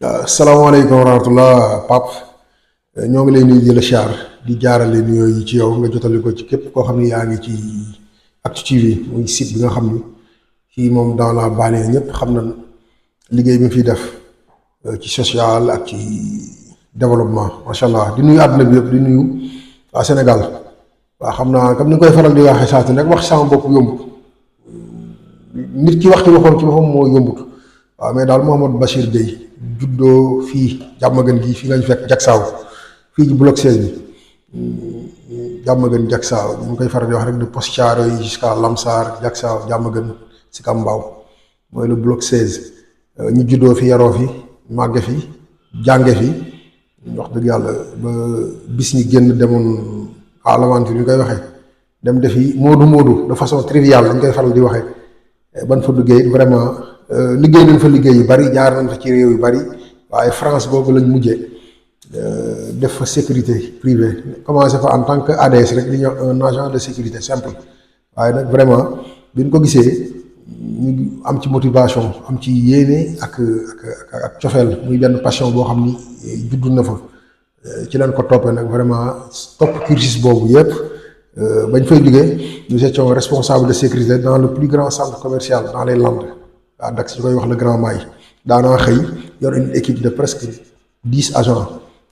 Salaamaaleykum wa rahmatullah Pape ñoo ngi lay nuyu di la siyaar di jaarale nuyoo yi ci yow nga jotali ko ci képp koo xam ne yaa ngi ci Actu TV muy site bi nga xam ni fii moom dans la banlieue ñëpp xam na liggéey bi mu fiy def ci social ak ci développement macha allah di nuyu àdduna bi yëpp di nuyu waa Sénégal. waaw xam naa comme ni nga koy faral di waxee saa su nekk wax sama bopp yombut nit ki wax ci boppam moo yombut waaw mais daal Mouhamadou Bachir Gueye juddoo fii Diamaguène gii fii nga ñu fekk Diacksao fii ci bloc 16 bi Diamaguène Diacksao ñu koy faral di wax rek de Poste Thiaroye yi jusqu'à Lamsar Diacksao Diamaguène Sicap Mbao mooy le bloc 16 ñu juddoo fi yaroo fi màgge fi jànge fi wax dëgg yàlla ba bis ñi génn demoon à l'aventure ñu koy waxee dem defi moodu de façon triviale dañ koy faral di waxee ban fa duggee vraiment liggéey nañ fa liggéey yu bari jaar nañ fa ci réew yu bari waaye France boobu lañ mujjee def fa sécurité privée commencé fa en tant que ADS rek li ñuy wax un agent de sécurité simple waaye nag vraiment biñ ko gisee ñu am ci motivation am ci yéene ak cofeel muy benn passion boo xam ni juddu na fa ci leen ko toppee nag vraiment topp cursus boobu yëpp bañ fay jógee nous étions responsables de sécurité dans le plus grand centre commercial dans les Landes à Dax ñu koy wax le Grand Mail daanaa xëy yor une équipe de presque 10 agents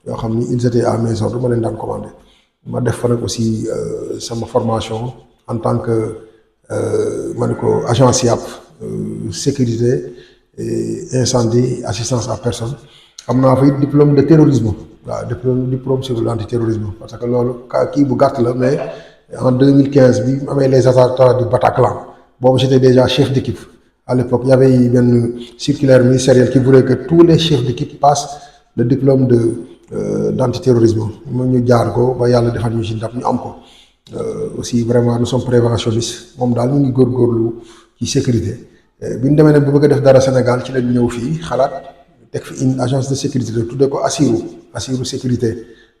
yoo xam ni ils étaient à mes ordres ma leen daan commandé ma def fa nag aussi sama formation en tant que ma ne ko agent SIAP sécurité incendie assistance à personne am naa fa it diplôme de terrorisme waaw diplôme sur l'antiterrorisme parce que loolu kii bu gàtt la mais en 2015 bi mu amee les attentats du Bataclan boobu j'étais déjà chef d'équipe à l'époque il y avait benn circulaire ministérielle qui voulait que tous les chefs d'équipe passent le diplôme d'antiterrorisme moom ñu jaar ko ba yàlla defal ñu ci ndam ñu am ko aussi vraiment nous sommes préventionnistes moom daal ñu ngi góorgóorlu ci sécurité bi ñu demee nag bu bëgg a def dara Sénégal ci lañ ñëw fii xalaat teg fi une agence de sécurité la tuddee ko Assirou sécurité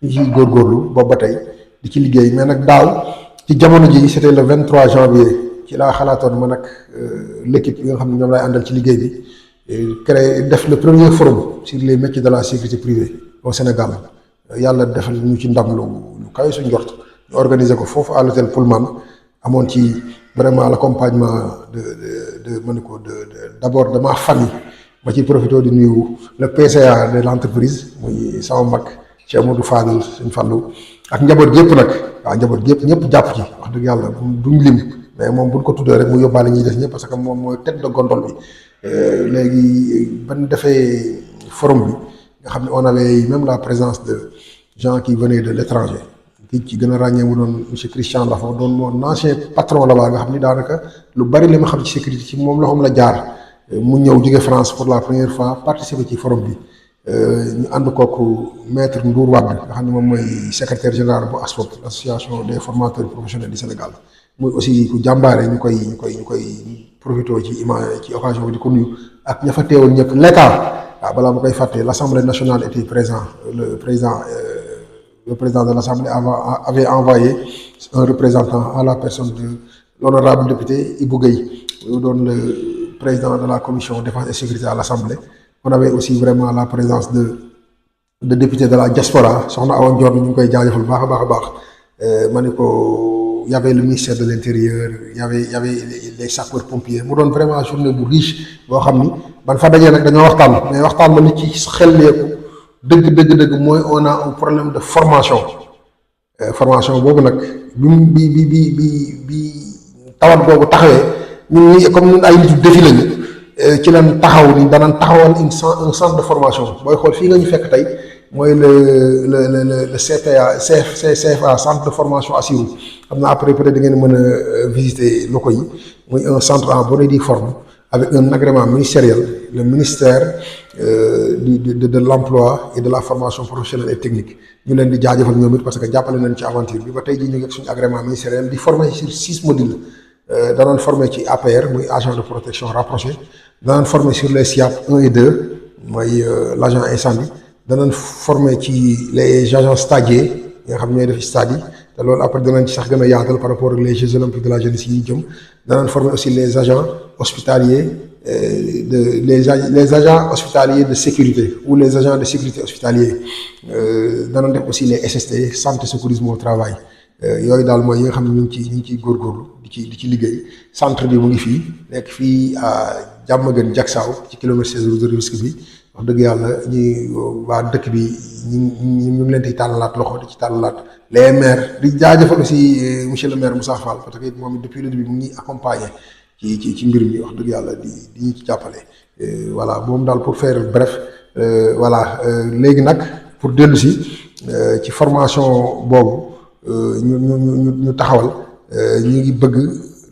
ñu ciy góorgóorlu boobu ba tey di ci liggéey mais nag daaw ci jamono ji c'était le 23 janvier ci laa xalaatoon man ak l'équipe yi nga xam ne ñoom laay àndal ci liggéey bi créé def le premier forum sur les métiers de la sécurité privée au Sénégal yàlla defal ñu ci ndam lu kawe suñ njort ñu organiser ko foofu à l'hôtel Pullman amoon ci vraiment l'accompagnement de ma ne ko d'abord de ma famille ma ciy profité di nuyu le PCA de l'entreprise muy sama mag Cheikh Amadou Fadel suñ Fallou ak njaboot gépp nag waaw njaboot gépp ñëpp jàpp ci wax dëgg yàlla duñ lim mais moom buñ ko tuddee rek mu yóbbaale ñuy des ñëpp parce que moom mooy tête de gondole bi léegi ban defee forum bi nga xam ne on avait même la présence de gens qui venaient de l'étranger ki ci gën a ràññee mu doon monsieur Christian Lafont doon mon ancien patron là-bas nga xam ni daanaka lu bari li ma xam ci sécurité ci moom loxoom la jaar mu ñëw jóge France pour la première fois participer ci forum bi ñu ànd kooku maître Ndour Wade nga xam ne moom mooy secrétaire général bu ASFOP l'association des formateurs professionnels du Sénégal muy aussi ku jàmbaare ñu koy profité ci occasion bi di ko nuyu ak ña fa teewoon ñëpp l'État waaw balaa ma koy fàtte l'Assemblée nationale était présent le président de l'Assemblée avait envoyé un représentant à la personne de l'honorable député Ibou Gueye mu doon le président de la commission défense et sécurité à l'Assemblée. On avait aussi vraiment la présence de députés de la diaspora soxna Awa Ndior ñu ngi koy jaajëfal baax a baax ma ne ko y avait le ministère de l'intérieur y avait les sapeurs pompiers mu doon vraiment journée bu riche boo xam ni ban fa dajee nag dañoo waxtaan mais waxtaan ba li ci xel leeku dëgg mooy on a un problème de formation boobu nag bi tawat boobu taxawee ñun ñi comme ñun ay nitu défi lañu ci lan taxaw ni danañ taxawal un centre de formation booy xool fii nga ñu fekk tey mooy le CFA centre de formation Assirou xam naa après peut-être da ngeen mën a visiter locaux yi muy un centre en bonne et due forme avec un agrément ministériel le ministère de l'emploi et de la formation professionnelle et technique ñu leen di jaajëfal ñoom it parce que jàppale nañ ci aventure bi ba tey jii ñu ngi ak suñu agrément ministériel di former sur 6 modules danañ former ci APR muy agent de protection rapproché danañ former sur les SIAP 1 et 2 mooy l'agent incendie danañ former ci les agents stagiaires yi nga xam ñooy def stade yi te loolu après danañ ci sax gën a yaatal par rapport ak les Jeux olympiques de la jeunesse yi jëm danañ former aussi les agents hospitaliers les agents hospitaliers de sécurité ou les agents de sécurité hospitaliers danañ def aussi les SST santé secourisme au travail yooyu daal mooy yi nga xam ne ñu ngi ciy góorgóorlu di ci liggéey centre bi mu ngi fii nekk fii à Diamaguène Diacksao ci kilomètre 16 route de Rufisque bi wax dëgg yàlla ñi waa dëkk bi ñu ngi leen di tàllalaat loxo di ci tàllalaat les maires di jaajëfal aussi monsieur le maire Moussa Fall parce que moom depuis le début mu ngi accompagner ci mbir mi wax dëgg yàlla di ñu ci jàppale voilà moom daal pour faire bref voilà léegi nag pour dellu si ci formation boobu ñu taxawal ñu ngi bëgg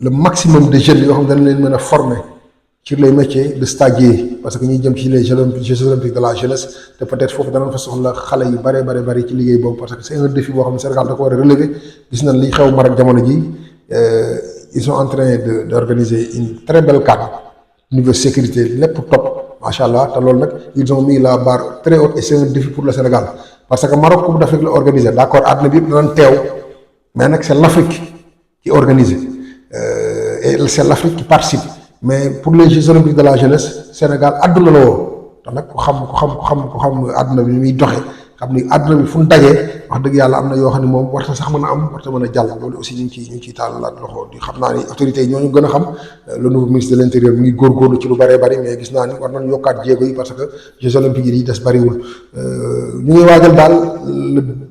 le maximum de jeunes yoo xam ne dañ leen mën a former sur les métiers de stagiaires parce que ñuy jëm ci les Jeux olympiques de la jeunesse te peut-être foofu danañ fa soxla xale yu bari ci liggéey boobu parce que c'est un défi boo xam ne Sénégal da ko war a relever gis nañ li xew Maroc jamono ji ils sont en train d'organiser une très belle CAN niveau sécurité lépp top macha allah te loolu nag ils ont mis la barre très haute et c'est un défi pour le Sénégal parce que Maroc Coupe d'Afrique la organisé d'accord àdduna bi yëpp danañ teew mais nag c'est l'Afrique qui organise et c'est l'Afrique qui participe mais pour les Jeux olympiques de la jeunesse Sénégal àdduna la woo te nag ku xam àdduna bi ni muy doxee xam ni àdduna bi fu mu dajee wax dëgg yàlla am na yoo xam ne moom warta sax mën a am warta mën a jàll loolu aussi ñu ngi ciy tàllalaat loxo di xam naa ni autorités yi ñooñu gën a xam le nouveau ministre de l'intérieur mi ngi góorgóorlu ci lu bëree bëri mais gis naa ni war nañu yokkaat jéego yi parce que Jeux olympiques yi des bëriwul ñu ngi waajal daal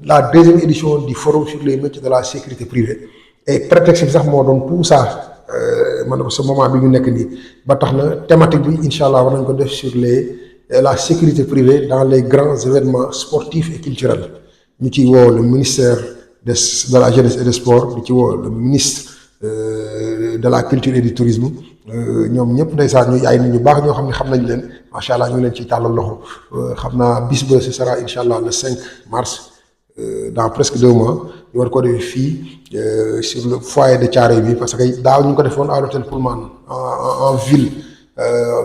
la deuxième édition du forum sur les métiers de la sécurité privée et prétexte bi sax moo doon tout ça man ko ce moment bi ñu nekk nii ba tax na thématique bi incha allah war nañ ko def sur la sécurité privée dans les grands événements sportifs et culturels ñu ciy woo le ministère de la jeunesse et des sports di ci woo le ministre de la culture et du tourisme ñoom ñëpp ndeysaan ñu ay nit ñu baax ñoo xam ne xam nañ leen macha allah ñu ngi leen ciy tàllal loxo xam naa bis ba ce sera incha allah le 5 mars dans presque 2 mois ñu war ko def fii sur le foyer de Thiaroye bi parce que daaw ñu ngi ko defoon à l'hôtel Pullman en ville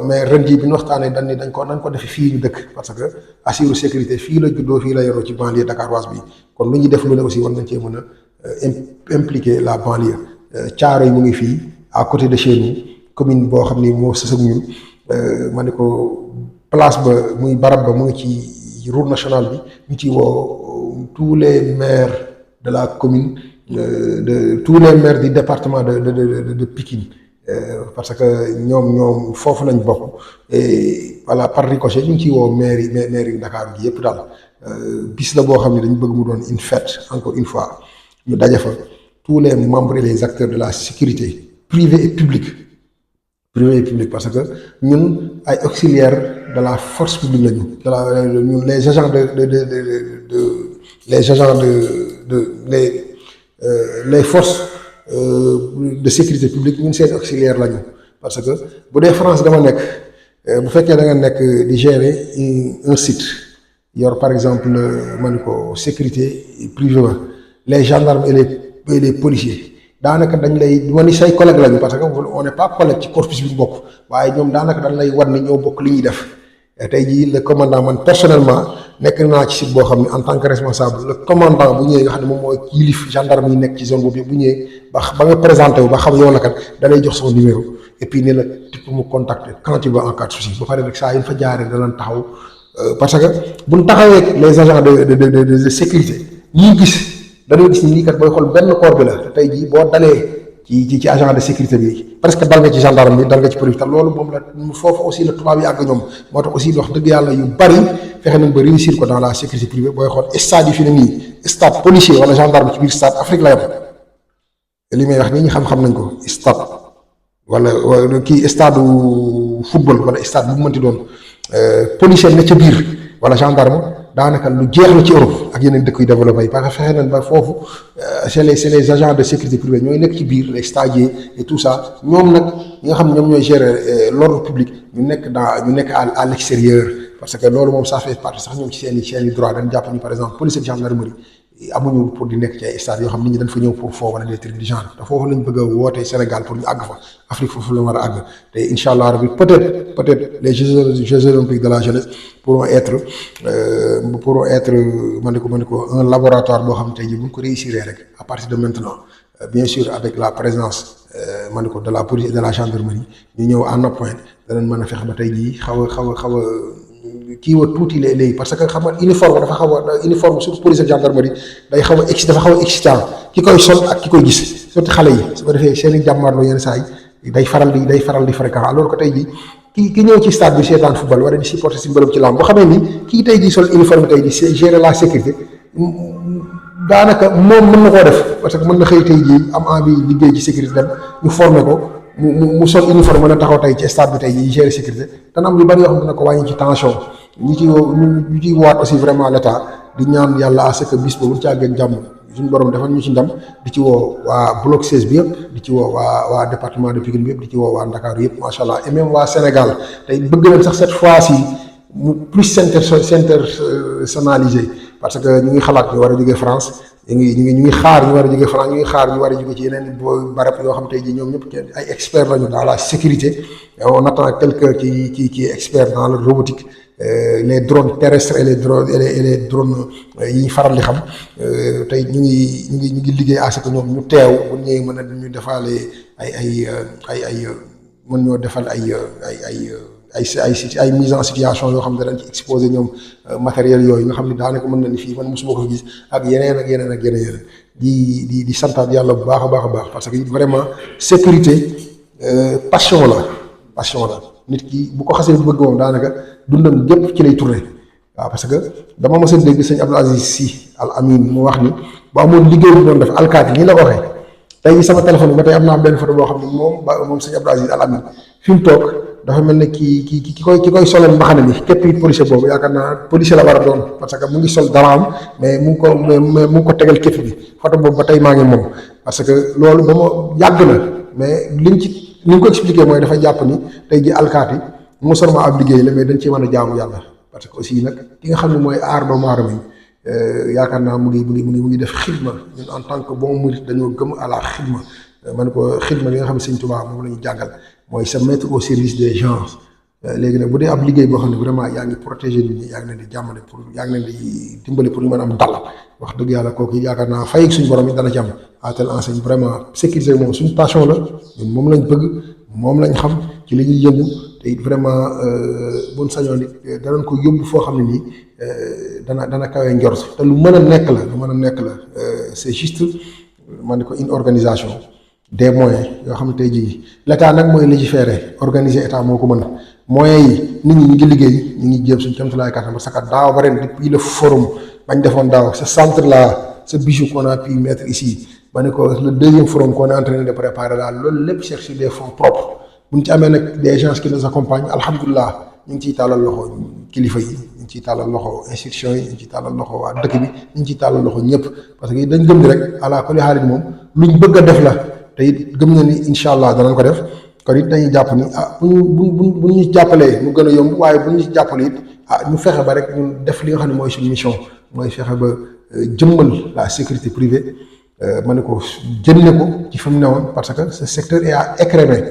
mais ren jii bi ñu waxtaanee dañ ko defee fii ñu dëkk parce que assure sécurité fii la juddoo fii la yoroo ci banlieue dakaroise bi kon lu ñuy def lu ne aussi war nañ cee mën a impliquer la banlieue Thiaroye mu ngi fii à côté de chez nous commune boo xam ni moo sës ak ñun ma ne ko place ba muy barab ba mu ngi ci route nationale bi ñu ci woo tous les maires de la commune tous les maires du département de Pikine parce que ñoom foofu lañ bokk et voilà par ricochet ñu ngi ciy woo maire yi Dakar gi yëpp daal bis la boo xam ne dañu bëgg mu doon une fête encore une fois ñu daje fa tous les membres et les acteurs de la sécurité privée et publique parce que ñun ay auxiliaires de la force publique lañu ñun les agents les forces de sécurité publique ñun seen auxiliaire lañu parce que bu dee France dama nekk bu fekkee da nga nekk di gérer un site yor par exemple man ko sécurité privée les gendarmes et les policiers daanaka dañ lay ma ni say collègue lañu parce que on n'est pas collègue ci corpus bi ñu bokk waaye ñoom daanaka dañ lay wan ni ñoo bokk li ñuy def tey jii le commandant man personnellement nekk naa ci site boo xam ne en tant que responsable le commandant bu ñëwee nga xam ne moom mooy yilif gendarme yi nekk ci zone boobu bu ñëwee ba nga présenté wu ba xam yow la kat da lay jox son numéro et puis ne la tu peux me contacter quand tu veux en cas de souci ba pare nag saa yu fa jaaree danañ taxaw parce que buñ taxawee les agents de sécurité ñii gis dañoo gis ni lii kat booy xool benn corps bi la te tey jii boo dalee ci agent de sécurité bi presque dal nga ci gendarme bi dal nga ci police te loolu moom la foofu aussi la tubaab yi àgg ñoom moo tax aussi wax dëgg yàlla yu bari fexe nañ ba réussir ko dans la sécurité privée booy xool stade yi fi ne nii stade policier wala gendarme ci biir stade Afrique la yam li may wax nii ñi xam-xam nañ ko stade wala kii stade football wala stade bu mu mënti doon policier ne ca biir wala gendarme daanaka lu jeex la ci Europe ak yeneen dëkk yu développé yi parce que fexe nañ ba foofu c'est les agents de sécurité privée ñooy nekk ci biir les stagiaires et tout ça ñoom nag ñi nga xam ñoom ñooy gérer l'ordre public ñu nekk à l'extérieur parce que loolu moom ça fait partie sax ñoom ci seen i droit dañ jàpp ni par exemple police ak gendarmerie amuñu pour di nekk ci ay stades yoo xam nit ñi dañ fa ñëw pour foo wala des trucs du genre te foofu lañ bëgg a woote Sénégal pour ñu àgg fa Afrique foofu la war a àgg te incha allah rabbi peut-être les Jeux olympiques de la jeunesse pourront être man ko un laboratoire boo xam ne tey jii bu ñu ko réussir rek à partir de maintenant bien sûr avec la présence man ko de la police et de la gendarmerie ñu ñëw en appoint danañ mën a fexe ba tey jii xaw a kii wa tuuti léegi parce que xam nga uniforme dafa xaw a uniforme surtout police ak gendarmerie day xaw a dafa xaw a excitant ki koy sol ak ki koy gis surtout xale yi su ko defee seen i jàmmarloo yenn saa yi day faral di fréquent alors que tey jii ki ñëw ci stade bi seetaan football wala di supporter si mbërëm ci lamb boo xamee ni kii tey jii sol uniforme tey jii gérer la sécurité daanaka moom mën na koo def parce que mën na xëy tey jii am envie liggéey ci sécurité dem ñu former ko mu sol uniforme mën a taxaw tey ci stade bi tey jii gérer sécurité dana am lu bari yoo xam ne dina ko wàññi ci tension ñu ciy waat aussi vraiment l'état di ñaan yàlla à ce que bis boobu ci àgg jàmm suñu borom defal ñu ci ndam di ci woo waa bloc 16 bi yëpp di ci woo waa département de Pikine bi yëpp di ci woo waa Ndakaaru yëpp macha allah et même waa Sénégal tey bëgg nañ sax cette fois-ci mu plus s'intersonnaliser parce que ñu ngi xalaat ñu war a jógee France ñu ngi xaar ñu war a jógee France ñu ngi xaar ñu war a jógee ci yeneen barab yoo xam tey jii ñoom ñëpp ay experts lañu dans la sécurité on attend quelqu'un qui est expert dans la robotique les drones terrestres et les drones yi ñu faral di xam tey ñu ngi liggéey à ce que ñoom ñu teew bu ñëwee mën a ñu defaale ay mën ñoo defal ay mise en situation yoo xam ne dañ ci exposé ñoom matériel yooyu nga xam ne daanaka mën na ni fii man mosuma ko gis ak yeneen di santaat yàlla bu baax a baax parce que vraiment sécurité passion la nit ki bu ko xasee bëgg moom daanaka dundam gépp ci lay tourné waaw parce que dama mës a dégg sëñ Abdou Aziz Sy Al Amin mu wax ni ba amoon liggéey bu doon def alkaati nii la ko waxee tey sama téléphone bi ba tey am naa benn photo boo xam ne moom sëñ Abdou Aziz Al Amin fi mu toog dafa mel ne ki koy solal mbaxana bi képp it policier boobu yaakaar naa policier la war a doon parce que mu ngi sol daraam mais mu ngi ko tegal képp bi photo boobu ba tey maa ngi moom parce que loolu ba ma yàgg na mais ni ñu ko expliqué mooy dafa jàpp ni tey ji alkaati mu seulement ab liggéey la mais dañ ci mën a jaamu yàlla parce que aussi nag ki nga xam ne mooy aar doomu aadama yi yaakaar naa mu ngi def xidma ñun en tant que bon murit dañoo gëm à la xidma man ko xidma bi nga xam ne Sëñ Tuubaa moom la ñu jàngal mooy se mettre au service des gens léegi nag bu dee ab liggéey boo xam ne vraiment yaa ngi protéger nit ñi yaa ngi leen di jàmmale yaa ngi leen di dimbali pour ñu mën a am dal wax dëgg yàlla kooku yaakaar naa fay suñu borom yi dana ci am à telle enseigne vraiment sécurité moom suñu passion la ñun moom lañ bëgg moom lañ xam ci li ñuy yëngu te it vraiment buñ sañoon it danañ ko yóbbu foo xam ne nii dana kawee njort te lu mën a nekk la c'est juste man ne ko une organisation des moyens yoo xam ne tey jii l'état nag mooy légiférer organiser état moo ko mën moyens yi nit ñi ñu ngi liggéey ñu ngi jéem suñu camtulaay kàttan parce que daaw ba ren depuis le forum bañ defoon daaw ce centre là ce bijou qu'on a pu mettre ici ba ne ko le deuxième forum qu'on est en train de préparer là loolu lépp chercher des fonds propres bu ñu ci amee nag des gens qui nous accompagnent alhamdulilah ñu ngi ciy tàllal loxo kilifa yi ñu ngi ciy tàllal loxo institutions yi ñu ngi ciy tàllal loxo waa dëkk bi ñu ngi ciy tàllal loxo ñëpp parce que dañ gëm ni rek ala kulli xaalis moom luñ bëgg a def la te it gëm na ni incha allah danañ ko def kon it dañuy jàpp ni bu ñu jàppalee mu gën a yomb waaye bu ñu jàppalee it ñu fexe ba rek ñun def li nga xam ne mooy suñu mission mooy fexe ba jëmmal la sécurité privée ma ne ko jënd ko ci fi mu newoon parce que ce secteur est à écrémer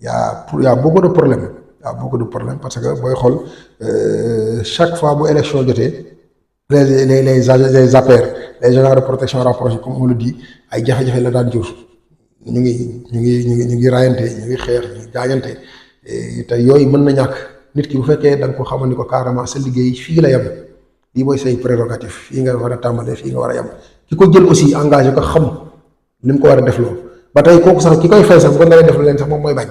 y a beaucoup de problèmes parce que booy xool chaque fois bu élection jotee les APR les agents de protection rapprochés comme on le dit ay jafe-jafe la daan jur ñu ngi raayante ñu ngi xeex ñu ngi jaayante te yooyu mën na ñàkk nit ki bu fekkee da nga ko xamal ni ko carrément sa liggéey fii la yem lii mooy say prérogative fii nga war a tàmbalee fii nga war a yem ki ko jël aussi engagé ko xam ni mu ko war a def loolu ba tey kooku sax ki koy fay sax bu ko naree def leen sax moom mooy bañ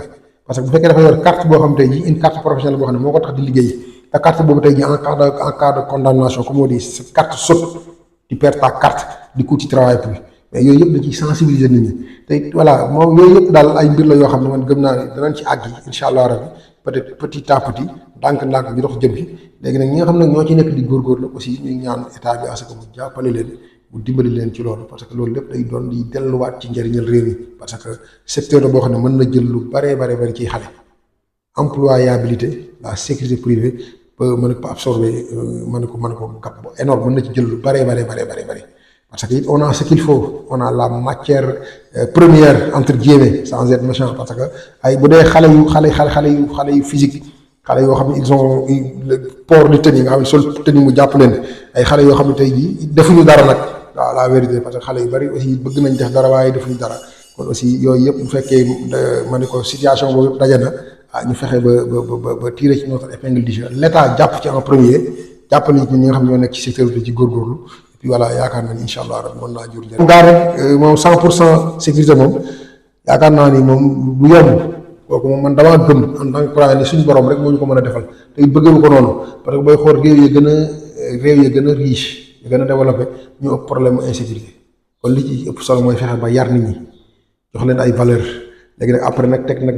parce que bu fekkee dafa yor carte boo xam tey ji une carte professionnelle boo xam ne moo ko tax di liggéey te carte boobu tey ji en cas de condamnation comme on dit cette carte saute tu perds ta carte du coup tu travailles plus mais yooyu yëpp da ciy sensibiliser nit ñi te voilà moom yooyu yëpp daal ay mbir la yoo xam ne man gëm naa ne danañ ci àgg yi incha allah rabi peut-être petit à petit ndànk-ndànk ñu dox jëm ci léegi nag ñi nga xam ne ñoo ci nekk di góorgóorlu aussi ñuy ñaan état bi à ce que mu jàppale leen mu dimbali leen ci loolu parce que loolu lépp day doon di delluwaat ci njëriñal réew mi parce que secteur la boo xam ne mën na jël lu bare ciy xale employabilité la sécurité privée peut mën ko absorber mën ko gàpp énorme mën na ci jël lu bare parce que on a ce qu'il faut on a la matière première entre guillemets sans être méchant parce que ay bu dee xale yu physique xale yoo xam ne ils ont le port de tenue nga xam ne sol tenue mu jàpp leen ay xale yoo xam ne tey jii defuñu dara nag waaw la vérité parce que xale yu bari aussi bëgg nañ def dara waaye defuñ dara kon aussi yooyu yëpp bu fekkee ma ne ko situation boobu yëpp daje na ñu fexe ba tirer ci notre épingle du jeu l'état jàpp ci en premier jàppale ñi nga xam ñoo nekk ci secteur bi ci góorgóorlu et puis voilà yaakaar naa ni incha allah rek mën naa jur njëriñ. gaa rek moom 100% sécurité moom yaakaar naa ni moom du yomb kooku moom man damaa gëm en tant que croyant ni suñu borom rek moo ñu ko mën a defal te bëggeewu ko noonu parce que booy xool réew yi gën a riche yi gën a développé ñu ëpp problème insécurité kon li ci ëpp solo mooy fexe ba yar nit ñi jox leen ay valeur léegi nag après nag teg nag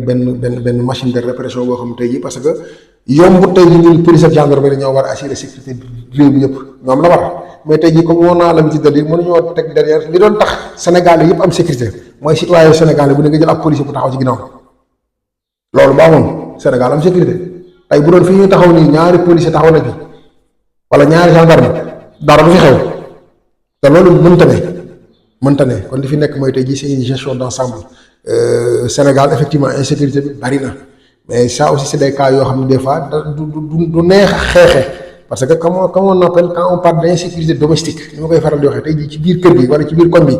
benn machine de répression boo xam tey jii parce que yomb tey jii ñun police ak gendarmerie ñoo war a assurer sécurité réew mi yëpp ñoom la war mais tey jii comme woon naa la ci dal yi mënuñoo teg derrière li doon tax Sénégal yëpp am sécurité mooy citoyen Sénégal bu ne nga jël ab policier bu taxaw ci ginnaaw loolu ba amoon Sénégal am sécurité tey bu doon fi ñuy taxaw nii ñaari policier taxaw na fi wala ñaari gendarme dara du fi xew te loolu mënta ne kon li fi nekk mooy tey jii c'est une gestion d'ensemble Sénégal effectivement insécurité bi bari na mais ça aussi c'est des cas yoo xam ne des fois du neex a xeexe parce que comme on appelle quand on parle d'insécurité domestique ni ma koy faral di waxee tey jii ci biir kër gi wala ci biir koñ bi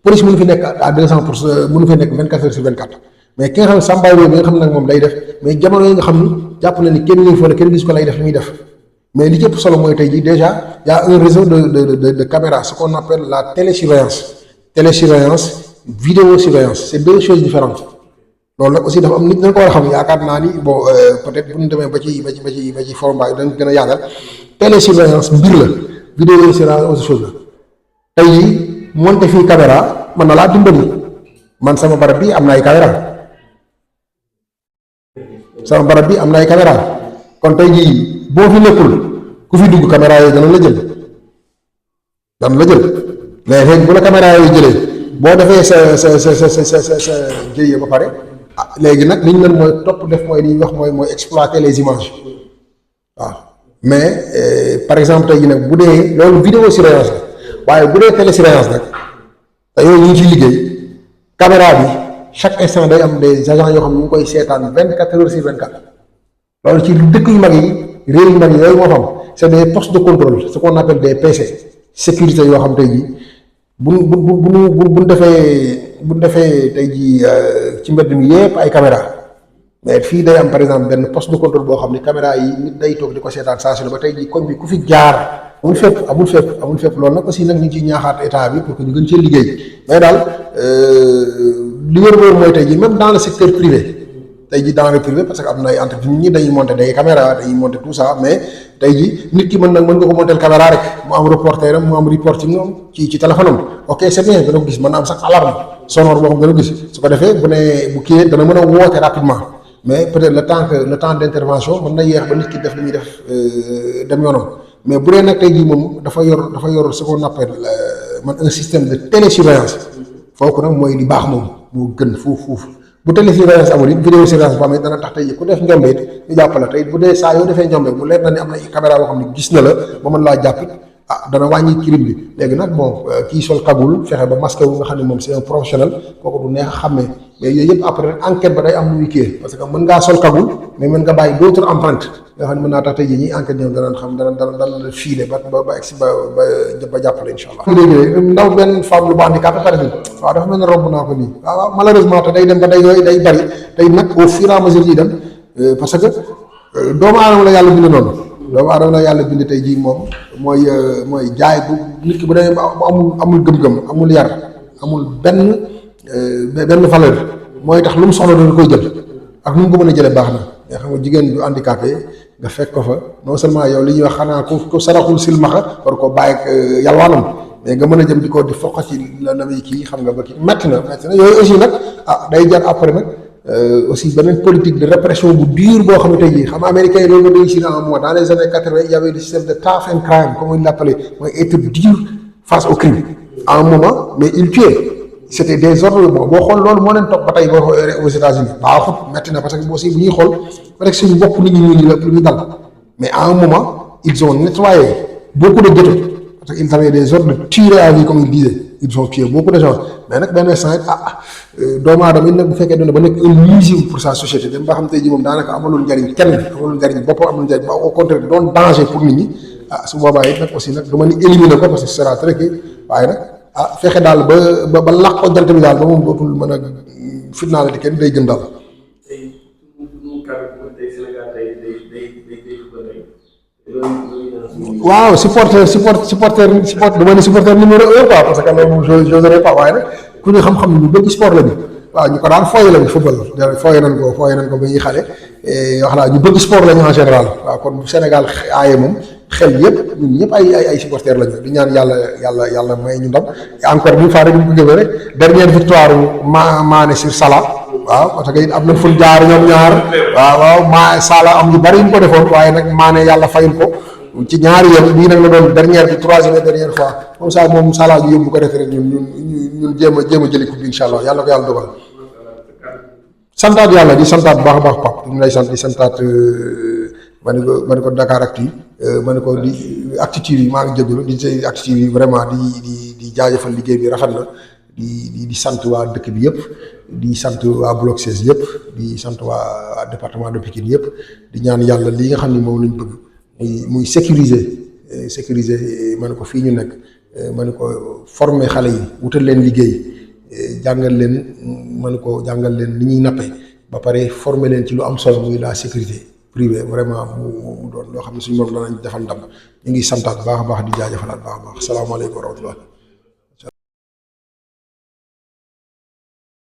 police mënu fi nekk à 200% mënu fi nekk 24 heures sur 24 mais ki nga xam ne sàmbaay bi nga xam ne nag moom day def mais jamono yi nga xam ni jàpp na ni kenn ñu fa ne kenn gis ko lay def li muy def mais li ci ëpp solo mooy tey jii déjà y a un réseau de caméras ce qu'on appelle la télésurveillance vidéosurveillance c'est deux choses différentes loolu nag aussi dafa am nit dañ ko war a xam yaakaar naa ni bon peut-être bu ñu demee ba ci forum ba dañ gën a yaatal télésurveillance mbir la vidéosurveillance autre chose la tey jii monté fii caméra mën na laa dimbali man sama barab bi am na ay caméra kon tey jii boo fi nekkul ku fi dugg caméra yi dana la jël léegi bu la caméra yi jëlee boo defee sa jëye ba pare léegi nag li ñu leen mooy topp def mooy li ñuy wax mooy exploiter les images waaw mais par exemple tey jii nag bu dee loolu vidéosurveillance la waaye bu dee télésurveillance nag te yooyu ñu ngi ciy liggéey caméra bi chaque instant day am des agents yoo xam ne ñu ngi koy seetaan 24 heures sur 24 loolu ci dëkk yu mag yi réew yu mag yi yooyu moo xam c'est des postes de contrôle ce qu'on appelle des PC sécurité yoo xam tey jii bu defee tey jii ci mbedd mi yépp ay caméra mais fii day am par exemple benn poste de contrôle boo xam ne caméra yi nit day toog di ko seetaan saa su ne ba tey jii koñ bi ku fi jaar amul fépp loolu nag aussi nag ñu ngi ciy ñaaxaat état bi pour que ñu gën cee liggéey mais daal li wër mooy tey jii même dans le secteur privé tey jii dans le privé parce que am na ay entreprise nit ñi dañuy monter des caméras dañuy monter tout ça mais tey jii nit ki mën nga ko monter caméra rek mu am reporter am mu am reporting am ci téléphone am ok c'est bien dana ko gis mën na am sax alarme sonore boo xam dana ko gis su ko defee bu kiiyee dana mën a woote rapidement mais peut-être le temps d'intervention mën na yéex ba nit ki def li muy def dem yoonam mais bu dee nag tey jii moom dafa yor ce qu'on appelle un système de télésurveillance foofu nag mooy li baax moom moo gën foofu bu télésurveillance amul it vidéosurveillance bu amee dana tax tey ku def njombe it ñu jàpp la tey bu dee saa yoo defee njombe bu leer na ni am na caméra boo xam ne gis na la ba mën laa jàpp it dana wàññi crime bi léegi nag bon kii sol kagul fexe ba masque wu nga xam ne moom c'est un professionnel kooku du neex a xàmmee mais yooyu yëpp après enquête ba day am lu muy kii parce que mën ngaa sol kagul mais mën nga bàyyi d'autres empreintes yoo xam ne mën naa tax tey jii ñuy enquête ñoom danañ xam dana filer ba egsi ba jàppale incha allah. léegi ndaw benn femme lu ba handicapé par exemple waaw dafa mel ne romb naa ko nii waaw malheureusement te day dem ba day bari tey nag au fur et à mesure yi dem parce que doomu aadama la yàlla bind noonu doomu aadama la yàlla bind tey jii moom mooy jaay bu nit ki bu demee ba amul gëm-gëm amul yar amul benn valeur mooy tax lu mu soxla dana koy jël ak nu mu ko mën a jëlee baax na mais xam nga jigéen du handicapé nga fekk ko fa non seulement yow li ñuy wax xanaa ku saraxul silmaxa war ko bàyyi ak yalwaanam mais nga mën a jëm di ko di foqa ci la namay kii xam nga ba kii metti na yooyu aussi nag day jar après nag aussi beneen politique de répression bu dur boo xam ne tey jii xam nga américains yi loolu nga réussir en moi dans les années 80 il y avait le système de tough and crime comme on l'appelait mooy être dur face au crime à un moment mais il tuait c'était des ordres boo xool loolu moo leen topp ba tey boo xoolee aux États-Unis baaxut metti na parce que aussi bu ñuy xool rek suñu bopp nit ñi ñu la lu ñu dal mais à un moment ils ont nettoyé beaucoup de ghettos parce que ils avaient des ordres de tuer à vie comme ils disaient ils ont tué beaucoup de gens mais nag benn instant doomu aadama yi nag bu fekkee doon ba nekk un nuisible pour sa société dem ba xam tey ji moom daanaka amalul njariñ kenn amalul njariñ boppam amalul njariñ ba au contraire doon danger pour nit ñi ah su boobaa it nag aussi nag du ma ni éliminer ko parce que ce sera très kii waaye nag ah fexe daal ba làq ko jant bi daal ba moom dootul mën a fitnaale di kenn day gën daal. waaw supporter du ma ni supporter numéro un quoi parce que loolu moom j'oserais pas waaye nag ku ñu xam-xam ñu bëgg sport lañu waaw ñu ko daan fooye lañu football fooye nañ ko ba ñuy xale wax naa ñu bëgg sport lañu en général waaw kon bu Sénégal aaye moom xel yëpp ñun ñëpp ay supporter lañu di ñaan yàlla may ñu ndam encore une fois rek ñu ko gëmee rek dernière victoire Mané sur Salah waaw parce que it am na fu jaar ñoom ñaar waaw Salah am yu bari ñu ko defoon waaye nag Mané yàlla fayul ko ci ñaari yoon bii nag la doon dernière bi troisième et dernière fois comme ça moom Salah ñu yóbbu ko defee rek ñun jéem a jëli coupe bi incha allah yàlla ko yàlla dogal. santaat yàlla di santaat bu baax a baax Pape ñu ngi lay sant di santaat ma ne ko Dakaractu ma ne ko di Actu TV maa ngi jégalu di say Actu TV vraiment di jaajëfal liggéey bi rafet na di sant waa dëkk bi yëpp di sant waa Bloc 16 yëpp di sant waa département de Pikine yëpp di ñaan yàlla li nga xam ni moom lañ bëgg muy sécuriser ma ne ko fii ñu nekk ma ne ko former xale yi wutal leen liggéey jàngal leen jàngal leen ni ñuy nappe ba pare former leen ci lu am solo muy la sécurité privée vraiment mu doon loo xam ne suñu moom danañ defal ndam ñu ngi santaat baax a baax di jaajëfalaat baax a baax salaamaaleykum wa rahmatullah